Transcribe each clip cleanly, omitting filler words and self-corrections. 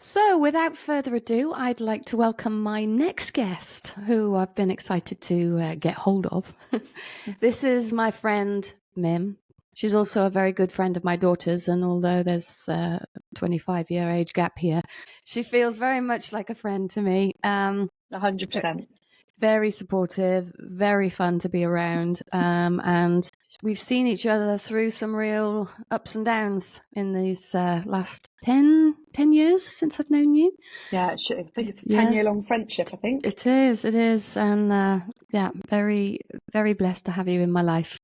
So, without further ado, I'd like to welcome my next guest, who I've been excited to get hold of. This is my friend, Mim. She's also a very good friend of my daughter's, and although there's a 25-year age gap here, she feels very much like a friend to me. 100%. Very supportive, very fun to be around, and we've seen each other through some real ups and downs in these last 10 years since I've known you. Yeah, I think it's a 10-year-long friendship, I think. It is, and very, very blessed to have you in my life.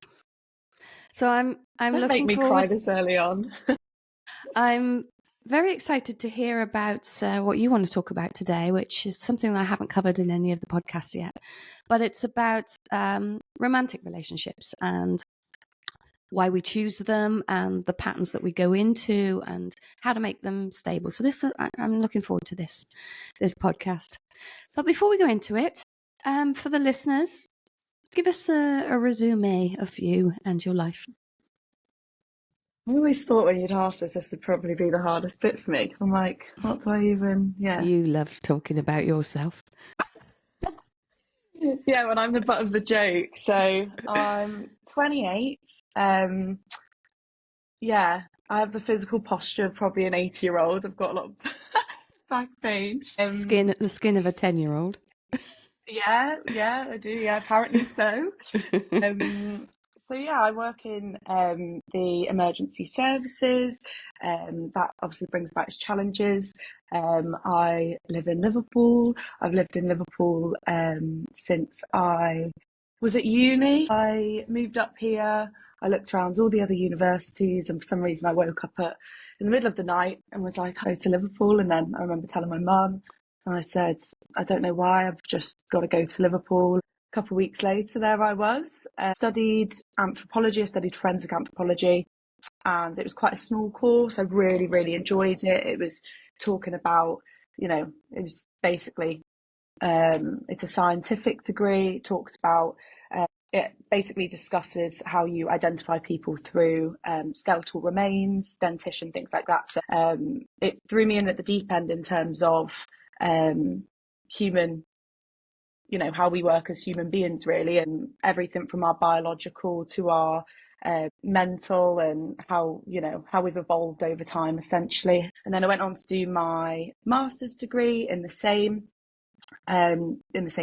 So I'm Don't looking make me forward. cry this early on. I'm very excited to hear about what you want to talk about today, which is something that I haven't covered in any of the podcasts yet. But it's about romantic relationships and why we choose them and the patterns that we go into and how to make them stable. So I'm looking forward to this podcast. But before we go into it, for the listeners, give us a resume of you and your life. I always thought when you'd ask this would probably be the hardest bit for me, because I'm like, what do I even, You love talking about yourself. Yeah, when I'm the butt of the joke. So I'm 28. Yeah, I have the physical posture of probably an 80-year-old. I've got a lot of back pain. The skin of a 10-year-old. Yeah, I do. Yeah, apparently so. So yeah, I work in the emergency services. That obviously brings back its challenges. I live in Liverpool. I've lived in Liverpool since I was at uni. I moved up here. I looked around all the other universities, and for some reason I woke up in the middle of the night and was like, "Go to Liverpool." And then I remember telling my mum, and I said, "I don't know why, I've just got to go to Liverpool." A couple of weeks later, there I was. Studied anthropology. I studied forensic anthropology, and it was quite a small course. I really, really enjoyed it. It was talking about, it was basically, it's a scientific degree. It talks about, it basically discusses how you identify people through skeletal remains, dentition, things like that. So it threw me in at the deep end in terms of human, how we work as human beings, really, and everything from our biological to our mental, and how we've evolved over time, essentially. And then I went on to do my master's degree in the same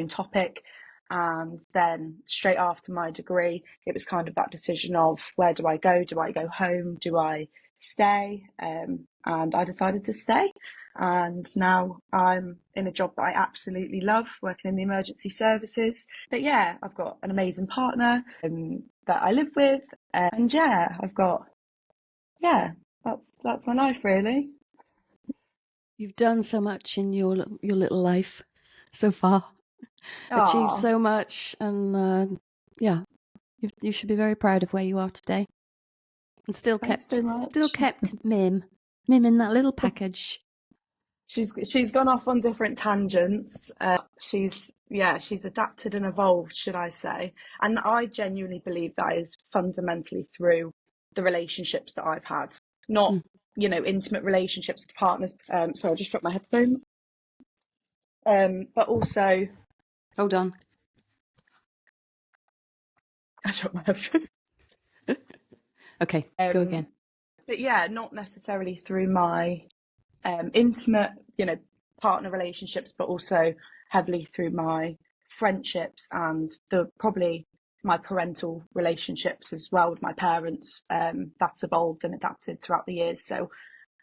topic. And then straight after my degree, it was kind of that decision of, where do I go? Do I go home? Do I stay? And I decided to stay. And now I'm in a job that I absolutely love, working in the emergency services. But yeah, I've got an amazing partner that I live with. And yeah, that's my life, really. You've done so much in your little life so far. Achieved so much, and you should be very proud of where you are today. And still kept Mim in that little package. She's gone off on different tangents. She's adapted and evolved, should I say? And I genuinely believe that is fundamentally through the relationships that I've had, not intimate relationships with partners. So I just dropped my headphone. But also, hold on. I dropped my headphone. Okay, go again. But yeah, not necessarily through my intimate, partner relationships, but also heavily through my friendships and probably my parental relationships as well with my parents. That's evolved and adapted throughout the years. So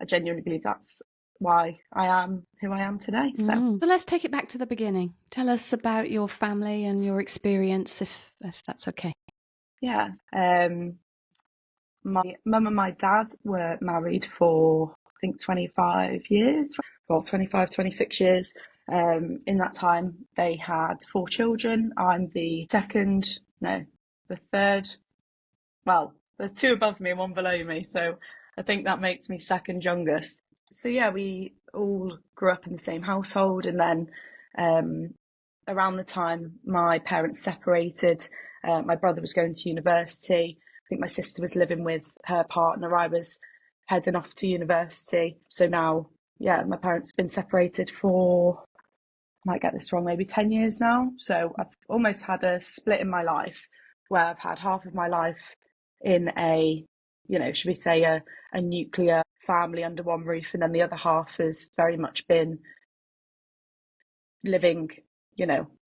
I genuinely believe that's why I am who I am today. So let's take it back to the beginning. Tell us about your family and your experience, if that's okay. Yeah. My mum and my dad were married for, I think, 25 years. Well, 25, 26 years. In that time, they had 4 children. I'm the third. Well, there's 2 above me and 1 below me, so I think that makes me second youngest. So yeah, we all grew up in the same household, and then around the time my parents separated, my brother was going to university. I think my sister was living with her partner. I was heading off to university. So now yeah, my parents have been separated for, I might get this wrong, maybe 10 years now. So I've almost had a split in my life where I've had half of my life in a, should we say a nuclear family under one roof, and then the other half has very much been living,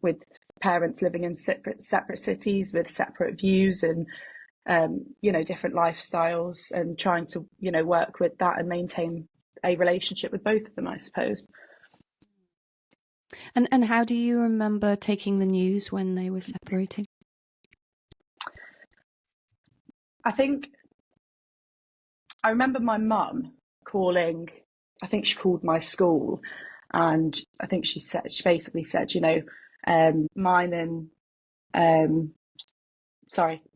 with parents living in separate cities with separate views and different lifestyles, and trying to, work with that and maintain a relationship with both of them, I suppose. And how do you remember taking the news when they were separating? I think I remember my mum calling, I think she called my school, and I think she basically said, mine and,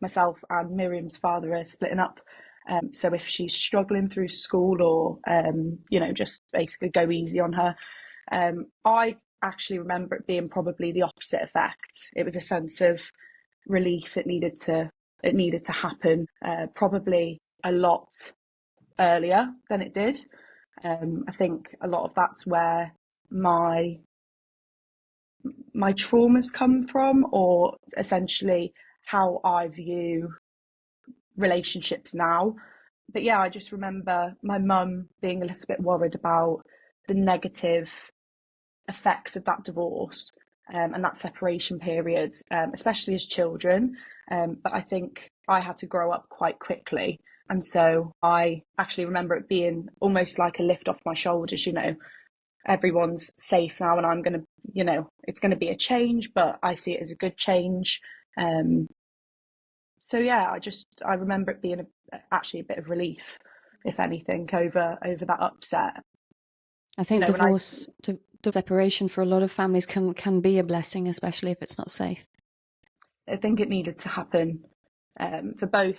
myself and Miriam's father are splitting up. So if she's struggling through school, or, just basically go easy on her. I actually remember it being probably the opposite effect. It was a sense of relief. It needed to happen, probably a lot earlier than it did. I think a lot of that's where my traumas come from, or essentially how I view relationships now. But yeah, I just remember my mum being a little bit worried about the negative effects of that divorce, and that separation period, especially as children. But I think I had to grow up quite quickly. And so I actually remember it being almost like a lift off my shoulders, everyone's safe now, and I'm going to, it's going to be a change, but I see it as a good change. So yeah, I remember it being actually a bit of relief, if anything, over that upset. I think When I separation for a lot of families can be a blessing, especially if it's not safe. I think it needed to happen, for both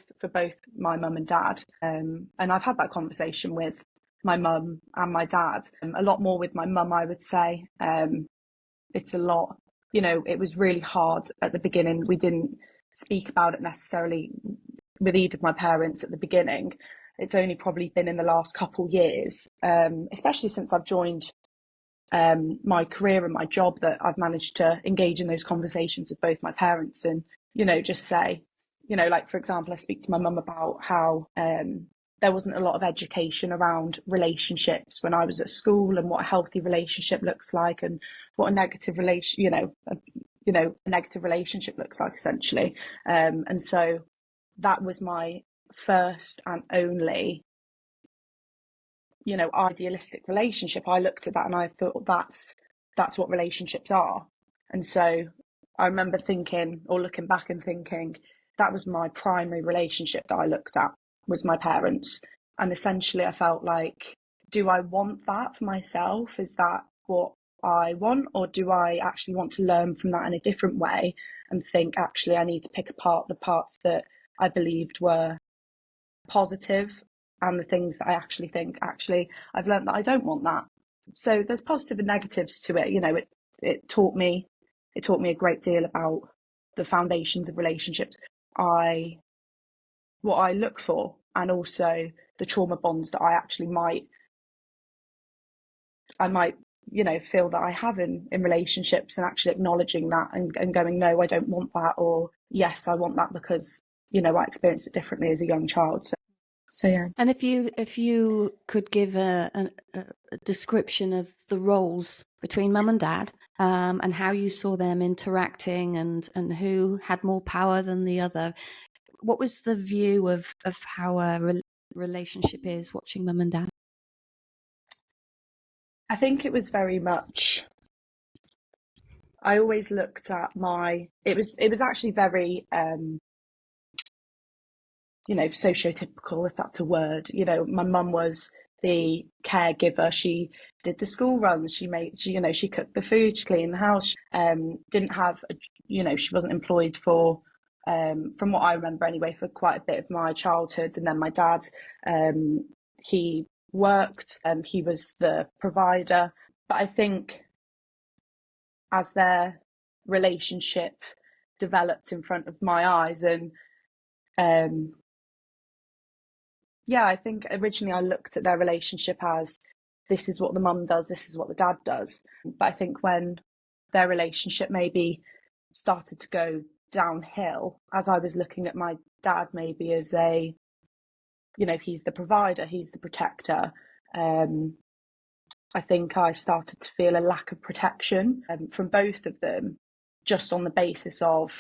my mum and dad, and I've had that conversation with my mum and my dad, a lot more with my mum, I would say. It's a lot, it was really hard at the beginning. We didn't speak about it necessarily with either of my parents at the beginning. It's only probably been in the last couple years, especially since I've joined my career and my job, that I've managed to engage in those conversations with both my parents, and just say, like, for example, I speak to my mum about how there wasn't a lot of education around relationships when I was at school, and what a healthy relationship looks like, and what a negative a negative relationship looks like, essentially. And so that was my first and only, idealistic relationship. I looked at that and I thought, that's what relationships are. And so I remember thinking, or looking back and thinking, that was my primary relationship that I looked at, was my parents. And essentially I felt like, do I want that for myself? Is that what I want? Or do I actually want to learn from that in a different way, and think, actually, I need to pick apart the parts that I believed were positive, and the things that I actually think, actually, I've learned that I don't want that. So there's positive and negatives to it. It taught me a great deal about the foundations of relationships, what I look for, and also the trauma bonds that I might feel that I have in relationships, and actually acknowledging that, and going, no, I don't want that, or yes, I want that, because I experienced it differently as a young child. So yeah. And if you could give a description of the roles between mum and dad, and how you saw them interacting, and who had more power than the other, what was the view of how a relationship is watching mum and dad? I think it was very much, I always looked at it was actually very, sociotypical, if that's a word. My mum was the caregiver. She did the school runs. She cooked the food. She cleaned the house. Didn't have, she wasn't employed for, from what I remember anyway, for quite a bit of my childhood. And then my dad, he worked. He was the provider. But I think as their relationship developed in front of my eyes, and yeah, I think originally I looked at their relationship as this is what the mum does, this is what the dad does. But I think when their relationship maybe started to go downhill, as I was looking at my dad maybe as a, he's the provider, he's the protector. I think I started to feel a lack of protection from both of them, just on the basis of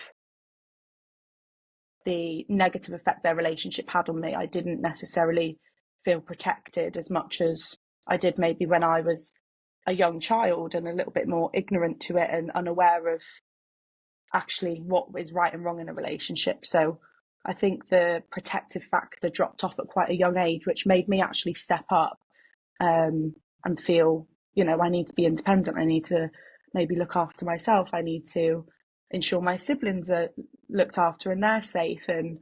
the negative effect their relationship had on me. I didn't necessarily feel protected as much as I did maybe when I was a young child and a little bit more ignorant to it and unaware of actually what is right and wrong in a relationship. So I think the protective factor dropped off at quite a young age, which made me actually step up and feel, I need to be independent. I need to maybe look after myself. I need to ensure my siblings are looked after and they're safe. And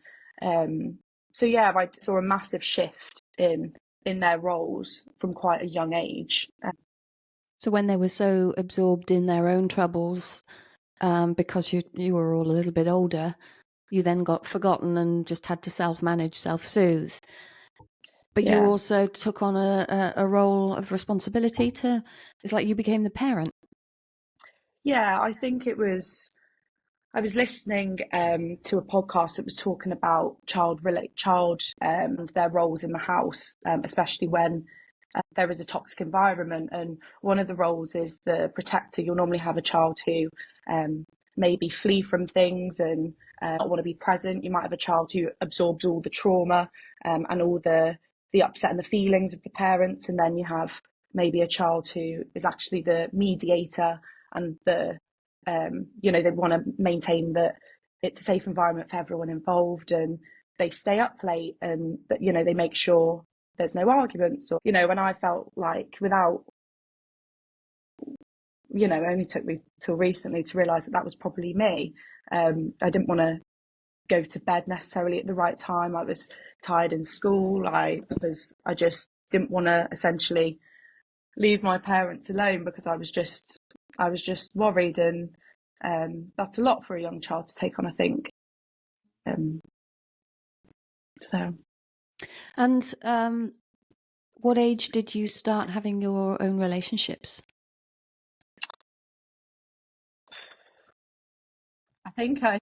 so, yeah, I saw a massive shift in their roles from quite a young age. So when they were so absorbed in their own troubles, because you were all a little bit older, you then got forgotten and just had to self-manage, self-soothe. But you also took on a role of responsibility it's like you became the parent. Yeah, I think I was listening to a podcast that was talking about and their roles in the house, especially when there is a toxic environment. And one of the roles is the protector. You'll normally have a child who maybe flee from things and not want to be present. You might have a child who absorbs all the trauma and all the upset and the feelings of the parents. And then you have maybe a child who is actually the mediator and they want to maintain that it's a safe environment for everyone involved, and they stay up late and they make sure there's no arguments, or and I felt like without it only took me till recently to realize that was probably me. I didn't want to go to bed necessarily at the right time. I was tired in school, because I just didn't want to essentially leave my parents alone, because I was just worried. And that's a lot for a young child to take on, I think. And what age did you start having your own relationships? I think I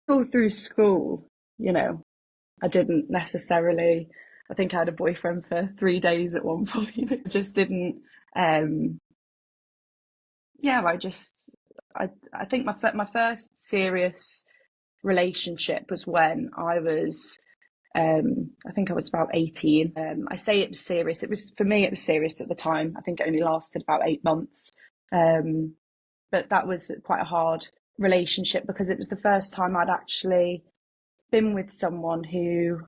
all through school, I didn't necessarily. I think I had a boyfriend for 3 days at one point. It just didn't. I think my first serious relationship was when I was. I think I was about 18. I say it was serious. For me, it was serious at the time. I think it only lasted about 8 months. But that was quite a hard relationship, because it was the first time I'd actually been with someone who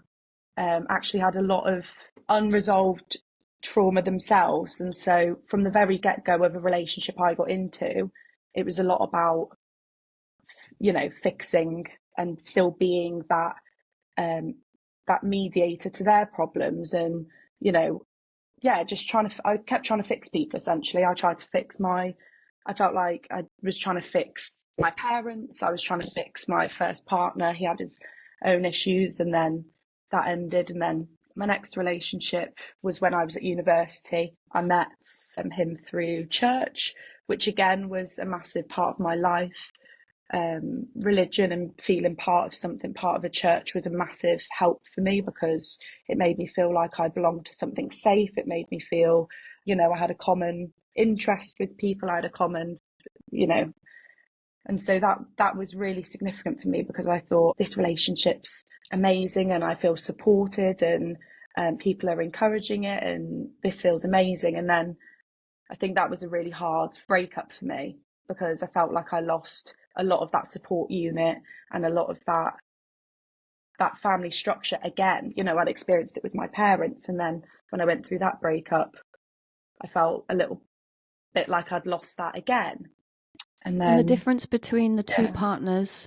actually had a lot of unresolved trauma themselves. And so from the very get-go of a relationship I got into, it was a lot about, fixing and still being that mediator to their problems. And, just I kept trying to fix people, essentially. I felt like I was trying to fix my parents. I was trying to fix my first partner. He had his own issues, and then that ended. And then my next relationship was when I was at university. I met him through church, which again was a massive part of my life. Religion and feeling part of something, part of a church, was a massive help for me, because it made me feel like I belonged to something safe. It made me feel, I had a common interest with people. I had a common, and so that was really significant for me, because I thought this relationship's amazing and I feel supported, and people are encouraging it, and this feels amazing. And then I think that was a really hard breakup for me, because I felt like I lost a lot of that support unit and a lot of that family structure again. I'd experienced it with my parents, and then when I went through that breakup, I felt a little bit like I'd lost that again. And the difference between the two partners,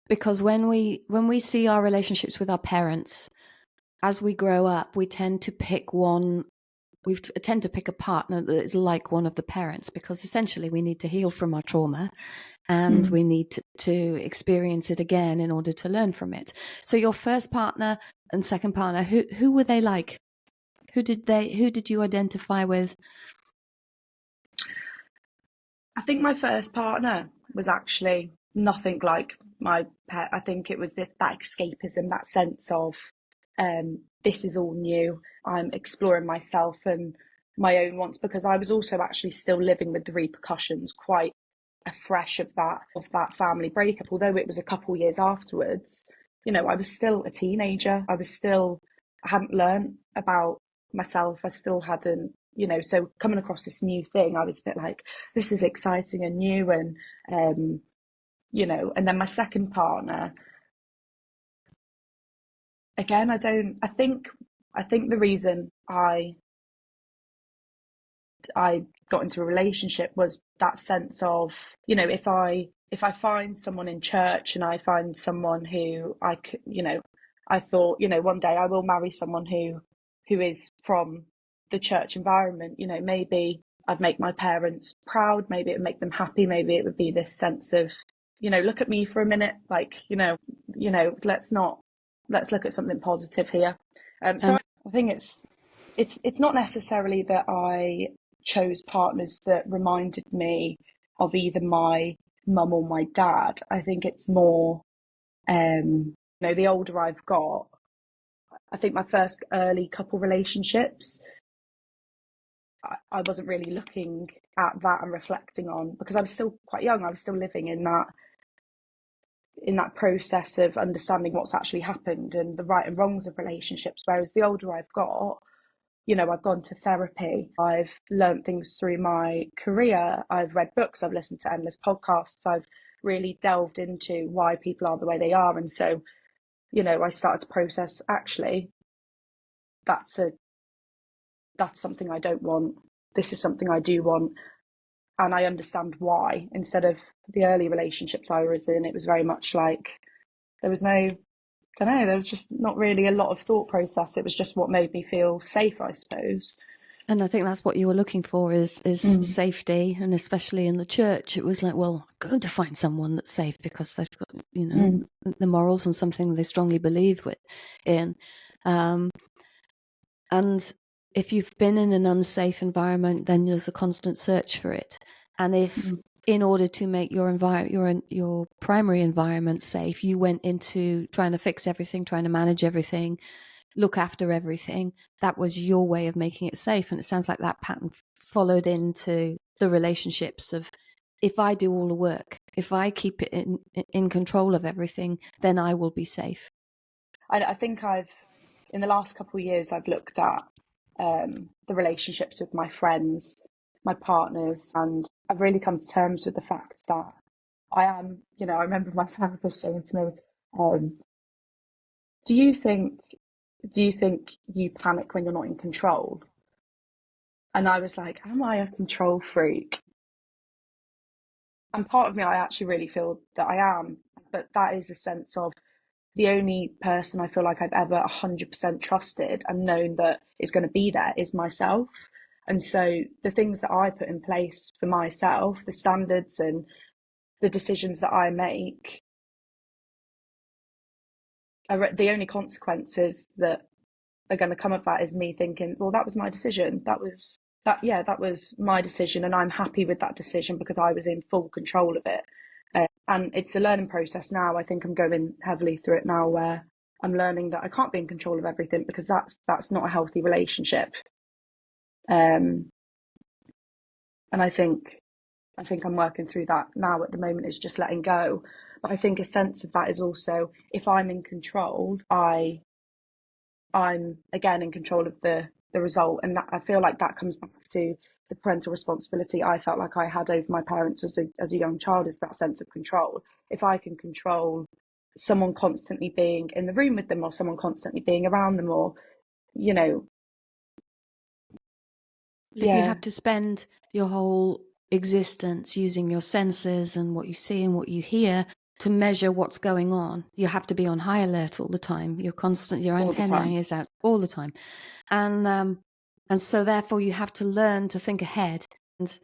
because when we see our relationships with our parents, as we grow up, we tend to pick a partner that is like one of the parents, because essentially we need to heal from our trauma, and we need to experience it again in order to learn from it. So your first partner and second partner, who were they like? Who did you identify with? I think my first partner was actually nothing like my pet. I think it was that escapism, that sense of this is all new. I'm exploring myself and my own wants, because I was also actually still living with the repercussions quite afresh of that family breakup. Although it was a couple years afterwards, I was still a teenager. I hadn't learned about myself. I still hadn't, so coming across this new thing, I was a bit like, this is exciting and new. And, and then my second partner, again, I think the reason I got into a relationship was that sense of, if I find someone in church and I find someone who I could, I thought, one day I will marry someone who is from the church environment. Maybe I'd make my parents proud, maybe it would make them happy, maybe it would be this sense of, look at me for a minute, like, let's look at something positive here. So I think it's not necessarily that I chose partners that reminded me of either my mum or my dad. I think it's more, the older I've got, I think my first early couple relationships, I wasn't really looking at that and reflecting on, because I was still quite young. I was still living in that process of understanding what's actually happened and the right and wrongs of relationships. Whereas the older I've got, I've gone to therapy, I've learned things through my career, I've read books, I've listened to endless podcasts, I've really delved into why people are the way they are. And so, I started to process, actually, that's something I don't want. This is something I do want. And I understand why. Instead of the early relationships I was in, it was very much like there was there was just not really a lot of thought process. It was just what made me feel safe, I suppose. And I think that's what you were looking for is safety, and especially in the church, it was like, well, I'm going to find someone that's safe because they've got, the morals and something they strongly believe in. And if you've been in an unsafe environment, then there's a constant search for it. And if in order to make your primary environment safe, you went into trying to fix everything, trying to manage everything, look after everything, that was your way of making it safe. And it sounds like that pattern followed into the relationships of, if I do all the work, if I keep it in control of everything, then I will be safe. I think in the last couple of years, I've looked at the relationships with my friends, my partners, and I've really come to terms with the fact that I am, I remember my therapist saying to me, do you think you panic when you're not in control? And I was like, am I a control freak? And part of me, I actually really feel that I am, but that is a sense of, the only person I feel like I've ever 100% trusted and known that is going to be there is myself. And so the things that I put in place for myself, the standards and the decisions that I make, the only consequences that are going to come of that is me thinking, well, that was my decision. That was my decision, and I'm happy with that decision because I was in full control of it. And it's a learning process now. I think I'm going heavily through it now, where I'm learning that I can't be in control of everything, because that's not a healthy relationship. And I think I'm working through that now. At the moment, is just letting go. But I think a sense of that is also, if I'm in control, I'm again in control of the result. And that, I feel like that comes back to the parental responsibility I felt like I had over my parents as a young child, is that sense of control. If I can control someone constantly being in the room with them, or someone constantly being around them, or if you have to spend your whole existence using your senses and what you see and what you hear to measure what's going on, you have to be on high alert all the time. Your antennae is out all the time. And so therefore you have to learn to think ahead. And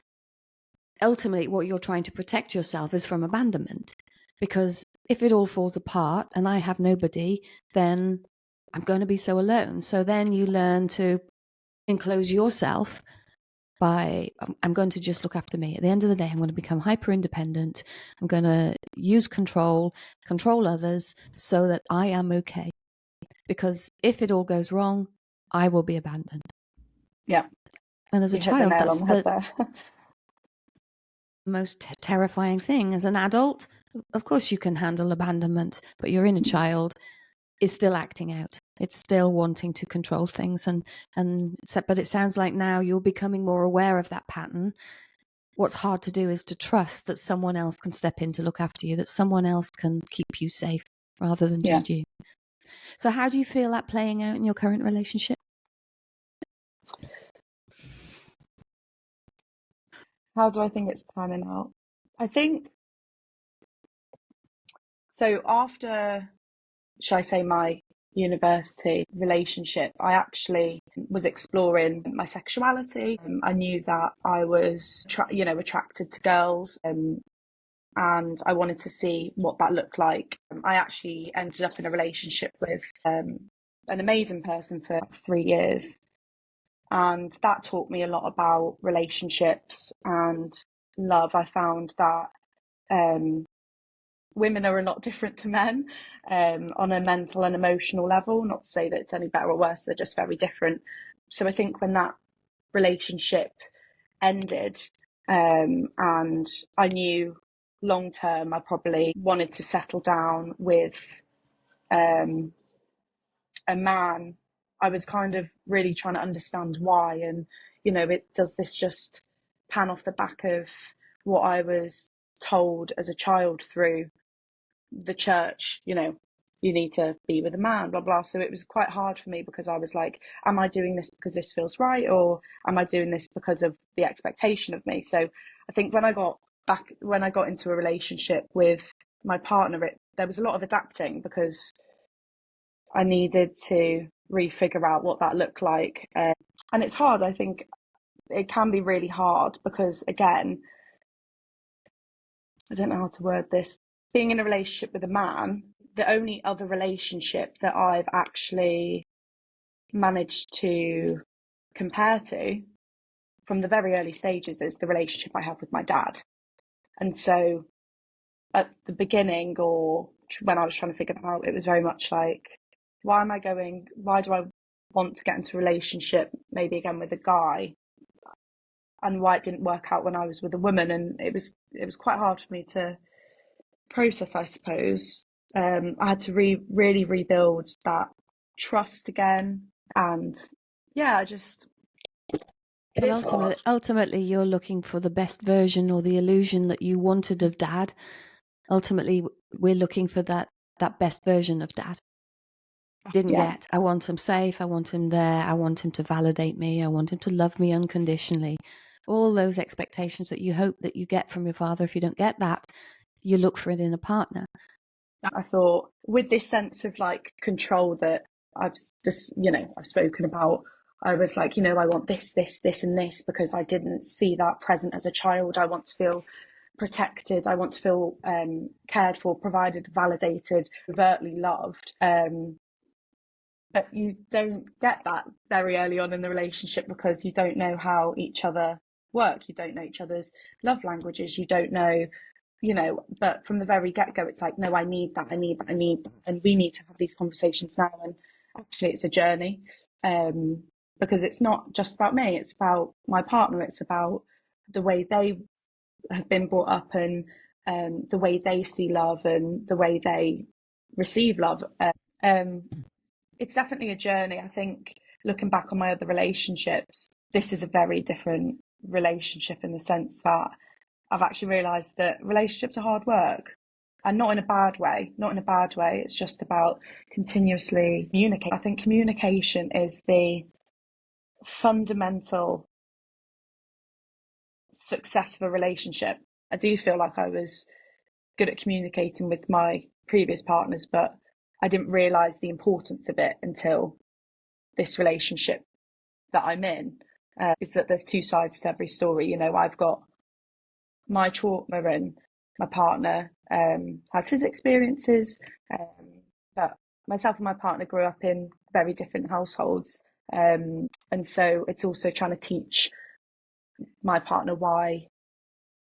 ultimately what you're trying to protect yourself is from abandonment. Because if it all falls apart and I have nobody, then I'm going to be so alone. So then you learn to enclose yourself by, I'm going to just look after me. At the end of the day, I'm going to become hyper independent. I'm going to use control others so that I am okay. Because if it all goes wrong, I will be abandoned. Yeah. And as a You hit the child, nail that's on the head the there. most terrifying thing. As an adult, of course you can handle abandonment, but your inner child is still acting out. It's still wanting to control things, but it sounds like now you're becoming more aware of that pattern. What's hard to do is to trust that someone else can step in to look after you, that someone else can keep you safe rather than just you. So how do you feel that playing out in your current relationship? How do I think it's panning out? I think so. After, shall I say, my university relationship, I actually was exploring my sexuality. I knew that I was, attracted to girls, and I wanted to see what that looked like. I actually ended up in a relationship with an amazing person for 3 years, and that taught me a lot about relationships and love. I found that women are a lot different to men on a mental and emotional level. Not to say that it's any better or worse, they're just very different. So I think when that relationship ended, and I knew long term I probably wanted to settle down with a man, I was kind of really trying to understand why. And, does this just pan off the back of what I was told as a child through the church, you need to be with a man, blah, blah. So it was quite hard for me because I was like, am I doing this because this feels right? Or am I doing this because of the expectation of me? So I think when I got into a relationship with my partner, there was a lot of adapting because I needed to refigure out what that looked like. And it's hard. I think it can be really hard because, again, I don't know how to word this. Being in a relationship with a man, the only other relationship that I've actually managed to compare to from the very early stages is the relationship I have with my dad. And so at the beginning, or when I was trying to figure that out, it was very much like, why do I want to get into a relationship, maybe again with a guy, and why it didn't work out when I was with a woman? And it was quite hard for me to process, I suppose. I had to really rebuild that trust again, and yeah, it But is hard. ultimately, you're looking for the best version or the illusion that you wanted of dad. Ultimately, we're looking for that best version of dad. Didn't Yeah, get. I want him safe. I want him there. I want him to validate me. I want him to love me unconditionally. All those expectations that you hope that you get from your father. If you don't get that, you look for it in a partner. I thought with this sense of like control that I've just, I've spoken about, I was like, I want this, and this because I didn't see that present as a child. I want to feel protected. I want to feel cared for, provided, validated, overtly loved. But you don't get that very early on in the relationship because you don't know how each other work. You don't know each other's love languages. You don't know, but from the very get-go, it's like, no, I need that, I need that, I need that. And we need to have these conversations now. And actually, it's a journey, because it's not just about me. It's about my partner. It's about the way they have been brought up, and the way they see love and the way they receive love. Um, it's definitely a journey. I think looking back on my other relationships, this is a very different relationship in the sense that I've actually realised that relationships are hard work, and not in a bad way. Not in a bad way. It's just about continuously communicate. I think communication is the fundamental success of a relationship. I do feel like I was good at communicating with my previous partners, but I didn't realise the importance of it until this relationship that I'm in. Is that there's two sides to every story. I've got my trauma, and my partner has his experiences. But myself and my partner grew up in very different households. And so it's also trying to teach my partner why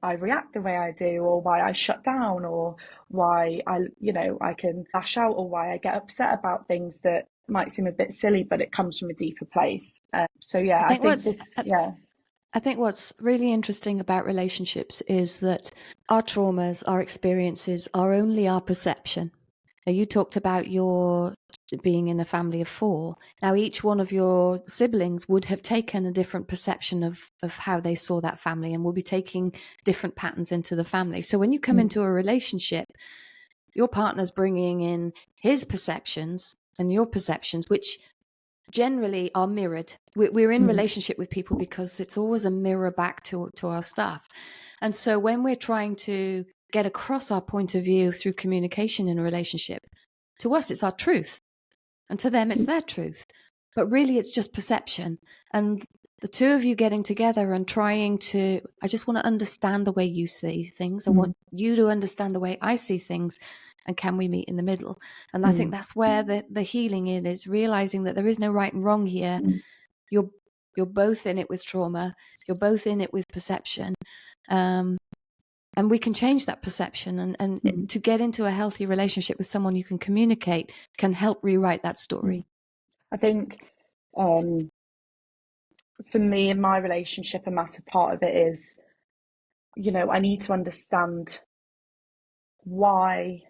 I react the way I do, or why I shut down, or why I can lash out, or why I get upset about things that might seem a bit silly, but it comes from a deeper place. So yeah, I I think think what's this, yeah. I think what's really interesting about relationships is that our traumas, our experiences are only our perception. Now, you talked about your being in a family of 4. Now, each one of your siblings would have taken a different perception of how they saw that family and will be taking different patterns into the family. So when you come into a relationship, your partner's bringing in his perceptions and your perceptions, which generally are mirrored. We're in relationship with people because it's always a mirror back to our stuff. And so when we're trying to get across our point of view through communication in a relationship, to us, it's our truth. And to them, it's their truth. But really, it's just perception. And the two of you getting together and trying to, I just want to understand the way you see things. I want you to understand the way I see things. And can we meet in the middle? And I think that's where the healing is realizing that there is no right and wrong here. You're both in it with trauma. You're both in it with perception. And we can change that perception. And to get into a healthy relationship with someone you can communicate can help rewrite that story. I think for me in my relationship, a massive part of it is, I need to understand why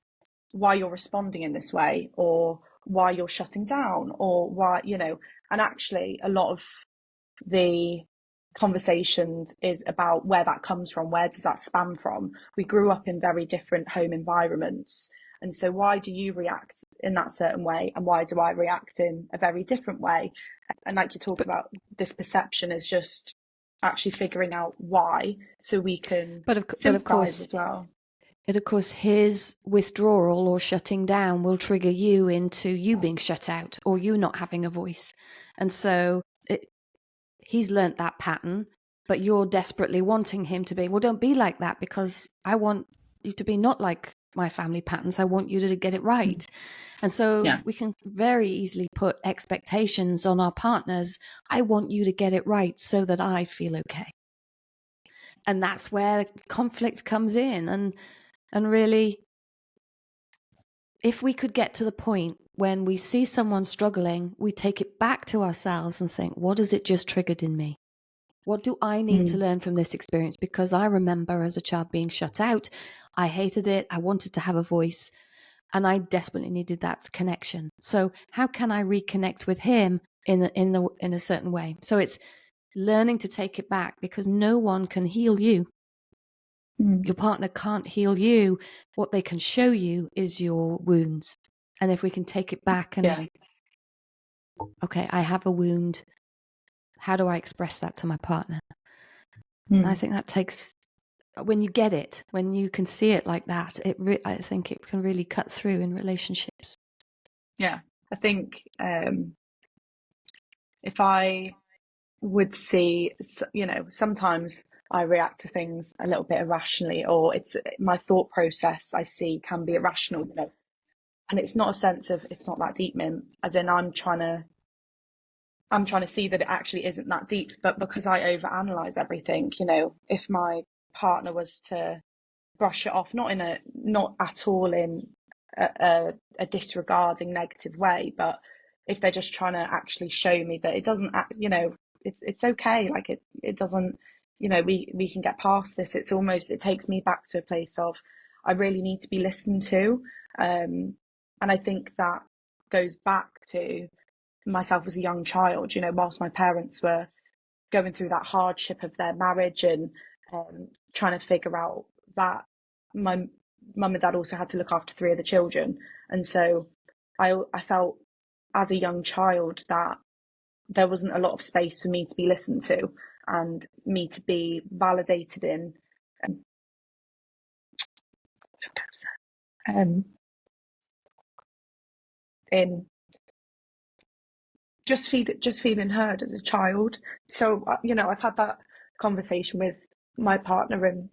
you're responding in this way, or why you're shutting down, or why, and actually a lot of the conversations is about where that comes from. Where does that span from? We grew up in very different home environments. And so why do you react in that certain way? And why do I react in a very different way? And like you talk about, this perception is just actually figuring out why, so we can But of sympathize course, as well. his withdrawal or shutting down will trigger you into you being shut out or you not having a voice. And so he's learnt that pattern, but you're desperately wanting him to be, well, don't be like that, because I want you to be not like my family patterns. I want you to get it right. And so we can very easily put expectations on our partners. I want you to get it right so that I feel okay. And that's where conflict comes in. And really, if we could get to the point when we see someone struggling, we take it back to ourselves and think, what has it just triggered in me? What do I need to learn from this experience? Because I remember as a child being shut out. I hated it. I wanted to have a voice. And I desperately needed that connection. So how can I reconnect with him in a certain way? So it's learning to take it back, because no one can heal you. Your partner can't heal you. What they can show you is your wounds. And if we can take it back and, okay, I have a wound. How do I express that to my partner? And I think that takes, when you get it, when you can see it like that, I think it can really cut through in relationships. Yeah, I think if I would see, sometimes I react to things a little bit irrationally, or it's my thought process I see can be irrational, and it's not a sense of, it's not that deep, Min, as in I'm trying to see that it actually isn't that deep, but because I overanalyze everything, if my partner was to brush it off, not at all in a disregarding negative way, but if they're just trying to actually show me that it doesn't it's okay, like it doesn't, we can get past this. It takes me back to a place of, I really need to be listened to. And I think that goes back to myself as a young child, whilst my parents were going through that hardship of their marriage, and trying to figure out that my mum and dad also had to look after 3 other children. And so I felt as a young child that there wasn't a lot of space for me to be listened to and me to be validated in just feeling heard as a child. So I've had that conversation with my partner, and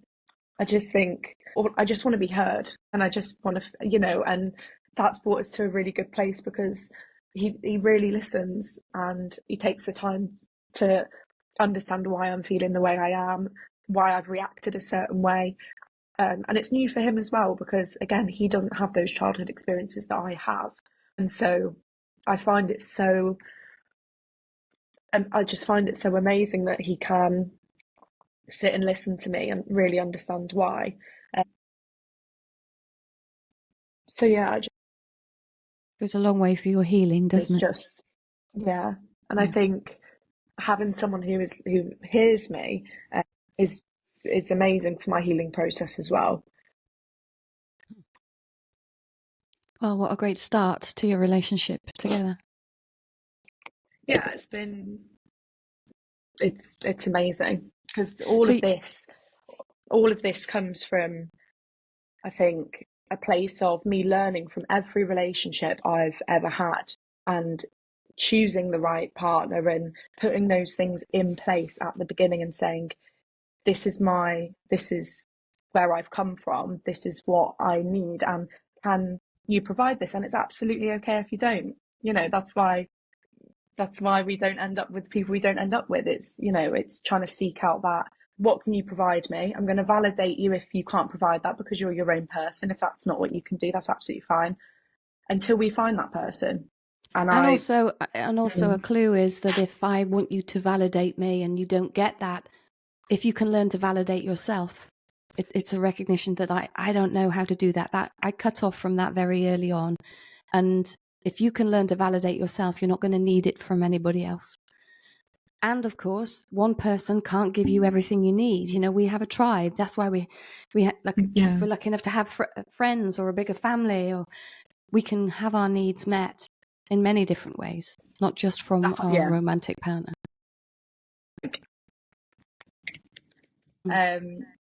I just think, or I just want to be heard, and I just want to, and that's brought us to a really good place, because he really listens, and he takes the time to understand why I'm feeling the way I am, why I've reacted a certain way. And it's new for him as well, because again, he doesn't have those childhood experiences that I have. And so I find it so, and I just find it so amazing that he can sit and listen to me and really understand why. So yeah, it Goes a long way for your healing, is doesn't it? just, yeah. And I Yeah. think having someone who hears me is is amazing for my healing process as well. Well, what a great start to your relationship together. Yeah, it's amazing, because So, all of this comes from, I think, a place of me learning from every relationship I've ever had, and choosing the right partner and putting those things in place at the beginning and saying, this is where I've come from, this is what I need, and can you provide this? And it's absolutely okay if you don't. That's why we don't end up with people we don't end up with. It's trying to seek out that, what can you provide me? I'm going to validate you if you can't provide that, because you're your own person. If that's not what you can do, that's absolutely fine, until we find that person. And and I also a clue is that if I want you to validate me and you don't get that, if you can learn to validate yourself, it's a recognition that I don't know how to do that. That I cut off from that very early on. And if you can learn to validate yourself, you're not going to need it from anybody else. And of course, one person can't give you everything you need. We have a tribe. That's why like, yeah, if we're lucky enough to have friends or a bigger family, or we can have our needs met in many different ways, not just from our yeah. romantic partner.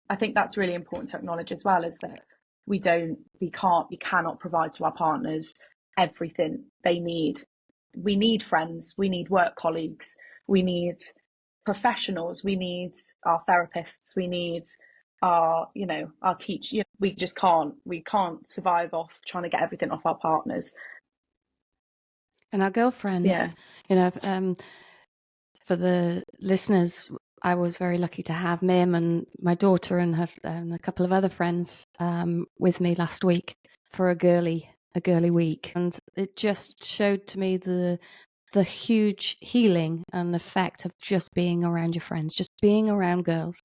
I think that's really important to acknowledge as well, is that we cannot provide to our partners everything they need. We need friends, we need work colleagues, we need professionals, we need our therapists, we need our teachers. We can't survive off trying to get everything off our partners. And our girlfriends, Yeah, for the listeners, I was very lucky to have Mim and my daughter and a couple of other friends with me last week for a girly week, and it just showed to me the huge healing and effect of just being around your friends, just being around girls,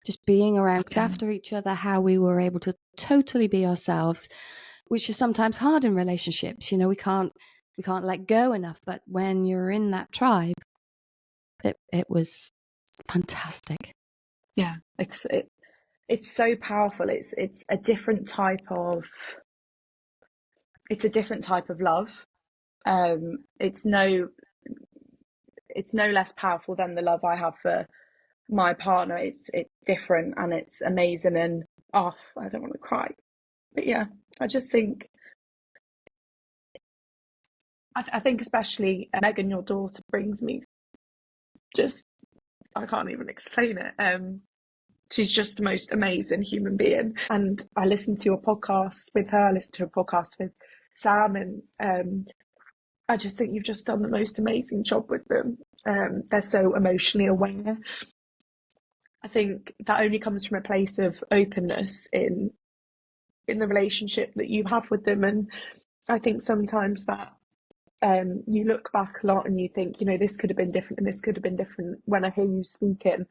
just being around after each other, how we were able to totally be ourselves, which is sometimes hard in relationships. We can't let go enough, but when you're in that tribe, it was fantastic. yeah. It's so powerful. It's a different type of love. Um, it's no it's no less powerful than the love I have for my partner. It's different, and it's amazing. And oh, I don't want to cry, but yeah, I just think I think especially Megan, your daughter, brings me just, I can't even explain it. She's just the most amazing human being. And I listened to a podcast with her. I listened to a podcast with Sam, and I just think you've just done the most amazing job with them. They're so emotionally aware. I think that only comes from a place of openness in the relationship that you have with them. And I think sometimes that you look back a lot and you think, this could have been different and this could have been different, when I hear you speaking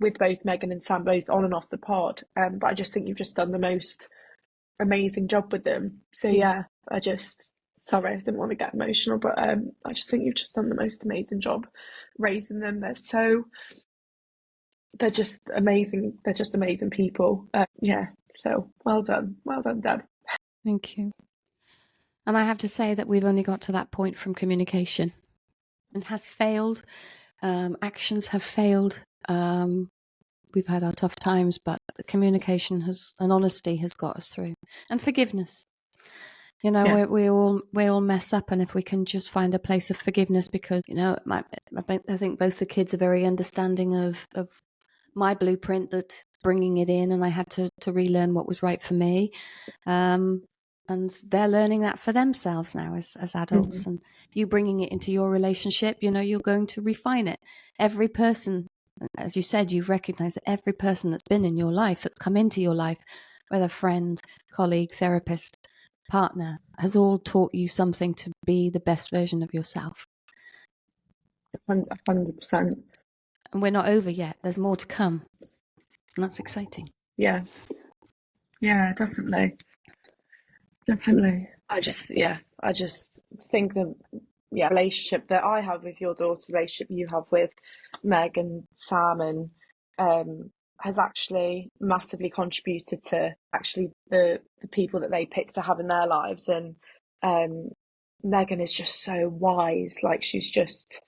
with both Megan and Sam, both on and off the pod. But I just think you've just done the most amazing job with them. So yeah, sorry, I didn't want to get emotional, but I just think you've just done the most amazing job raising them. They're just amazing. They're just amazing people. Yeah. So well done, Deb. Thank you. And I have to say that we've only got to that point from communication, and has failed. Actions have failed. We've had our tough times, but the communication and honesty has got us through, and forgiveness. Yeah. we all mess up, and if we can just find a place of forgiveness, because I think both the kids are very understanding of my blueprint, that bringing it in, and I had to relearn what was right for me. and they're learning that for themselves now as adults. And you bringing it into your relationship, you're going to refine it. Every person, as you said, you've recognized that every person that's been in your life, that's come into your life, whether friend, colleague, therapist, partner, has all taught you something to be the best version of yourself. 100%. And we're not over yet. There's more to come. And that's exciting. Yeah, definitely. I just think the relationship that I have with your daughter, the relationship you have with Meg and Sam, and has actually massively contributed to actually the people that they pick to have in their lives. And Megan is just so wise. Like she just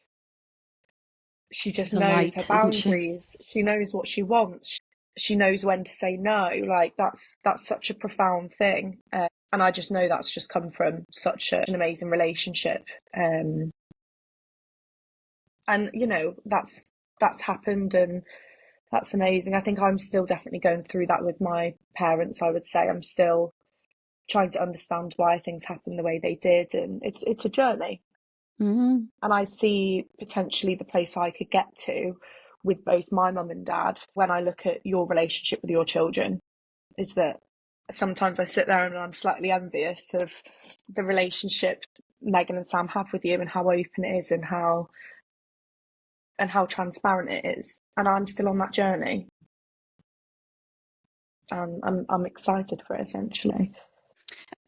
She's a knows her light, isn't she? boundaries. She knows what she wants. She knows when to say no. Like that's such a profound thing. And I just know that's just come from such an amazing relationship. And that's happened, and that's amazing. I think I'm still definitely going through that with my parents. I would say I'm still trying to understand why things happened the way they did, and it's a journey. Mm-hmm. And I see potentially the place I could get to with both my mum and dad when I look at your relationship with your children, is that sometimes I sit there and I'm slightly envious of the relationship Megan and Sam have with you, and how open it is, and how transparent it is. And I'm still on that journey. I'm excited for it, essentially.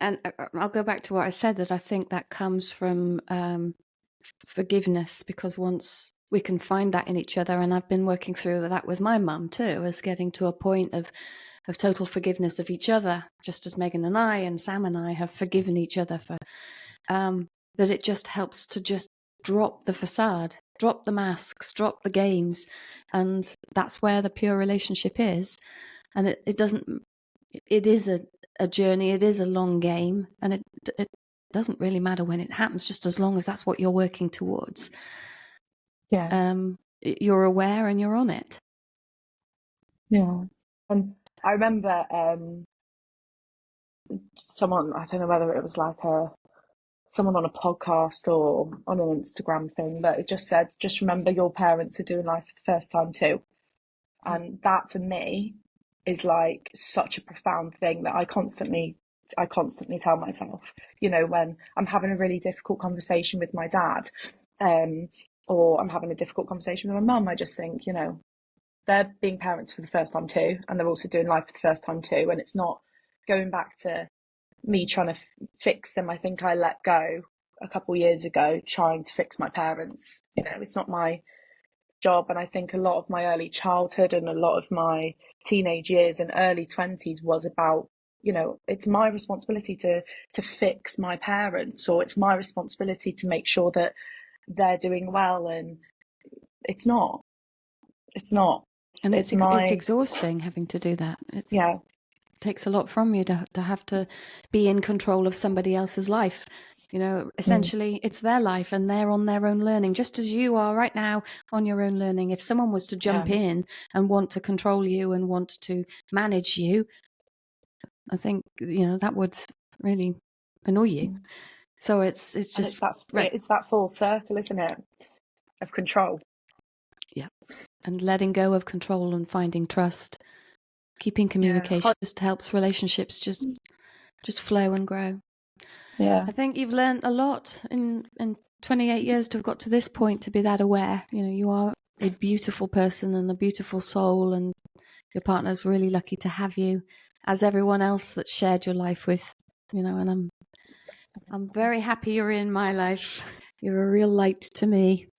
And I'll go back to what I said, that I think that comes from forgiveness, because once we can find that in each other, and I've been working through that with my mum too, as getting to a point of total forgiveness of each other, just as Megan and I and Sam and I have forgiven each other for that. It just helps to just drop the facade, drop the masks, drop the games, and that's where the pure relationship is. And it is a journey, it is a long game, and it doesn't really matter when it happens, just as long as that's what you're working towards. Yeah. You're aware and you're on it. Yeah. And I remember someone, I don't know whether it was like someone on a podcast or on an Instagram thing, but it just said, just remember your parents are doing life for the first time too. And that for me is like such a profound thing that I constantly tell myself, when I'm having a really difficult conversation with my dad, or I'm having a difficult conversation with my mum, I just think, they're being parents for the first time too, and they're also doing life for the first time too. And it's not going back to me trying to fix them. I think I let go a couple of years ago trying to fix my parents. It's not my job. And I think a lot of my early childhood and a lot of my teenage years and early 20s was about, it's my responsibility to fix my parents, or it's my responsibility to make sure that they're doing well. And it's not. And it's my exhausting having to do that. It yeah takes a lot from you to have to be in control of somebody else's life. Essentially it's their life, and they're on their own learning, just as you are right now on your own learning. If someone was to jump in and want to control you and want to manage you, I think that would really annoy you. So it's just it's that full circle, isn't it, of control. Yeah. And letting go of control and finding trust, keeping communication just helps relationships just flow and grow. Yeah. I think you've learned a lot in 28 years to have got to this point, to be that aware. You are a beautiful person and a beautiful soul, and your partner's really lucky to have you, as everyone else that's shared your life with, and I'm very happy you're in my life. You're a real light to me.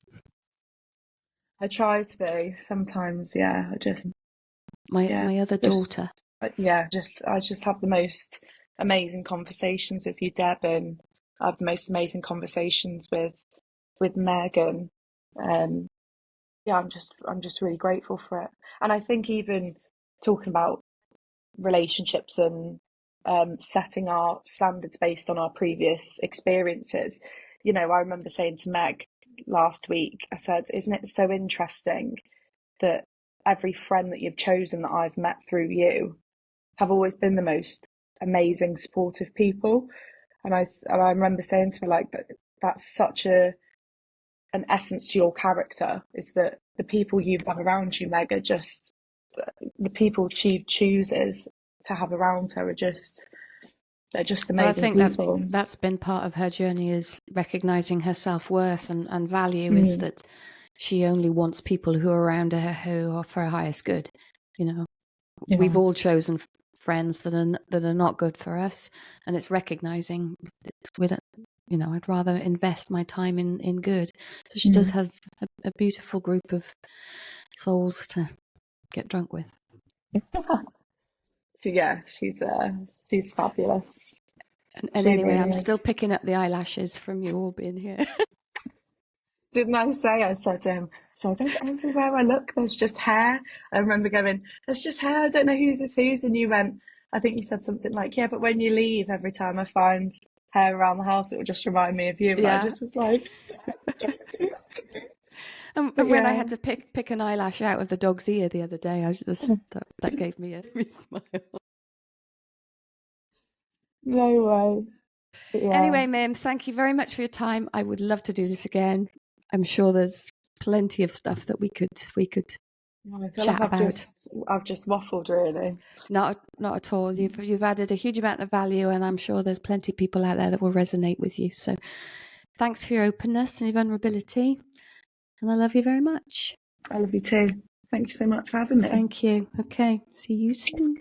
I try to be sometimes. Yeah. My other daughter. I just have the most amazing conversations with you, Deb, and I have the most amazing conversations with Megan. I'm just really grateful for it. And I think even talking about relationships and setting our standards based on our previous experiences, I remember saying to Meg last week, I said, isn't it so interesting that every friend that you've chosen that I've met through you have always been the most amazing, supportive people. And I remember saying to her, like, that's such an essence to your character, is that the people you have around you, Meg, are just the people she chooses to have around her are just, they're just Well, I amazing think people. that's been part of her journey, is recognizing her self-worth and value, is Mm, that she only wants people who are around her who are for her highest good. You know, we've yeah. all chosen friends that are not good for us, and it's recognizing we don't, you know, I'd rather invest my time in good. So she does Mm. have a beautiful group of souls to get drunk with. Yeah, she's fabulous. And She anyway, really I'm still is. picking up the eyelashes from you all being here. Didn't I say? I said, so everywhere I look, there's just hair. I remember going, there's just hair. I don't know whose is whose. And you went, I think you said something like, yeah, but when you leave, every time I find hair around the house, it will just remind me of you. And I Yeah. just was like, but And when I yeah, had to pick an eyelash out of the dog's ear the other day, I just that gave me a smile. no way. But yeah, Anyway, Mim, thank you very much for your time. I would love to do this again. I'm sure there's plenty of stuff that we could I feel like chat about. I've just waffled really. Not at all. You've added a huge amount of value, and I'm sure there's plenty of people out there that will resonate with you. So thanks for your openness and your vulnerability, and I love you very much. I love you too. Thank you so much for having me. Thank you. Okay, see you soon.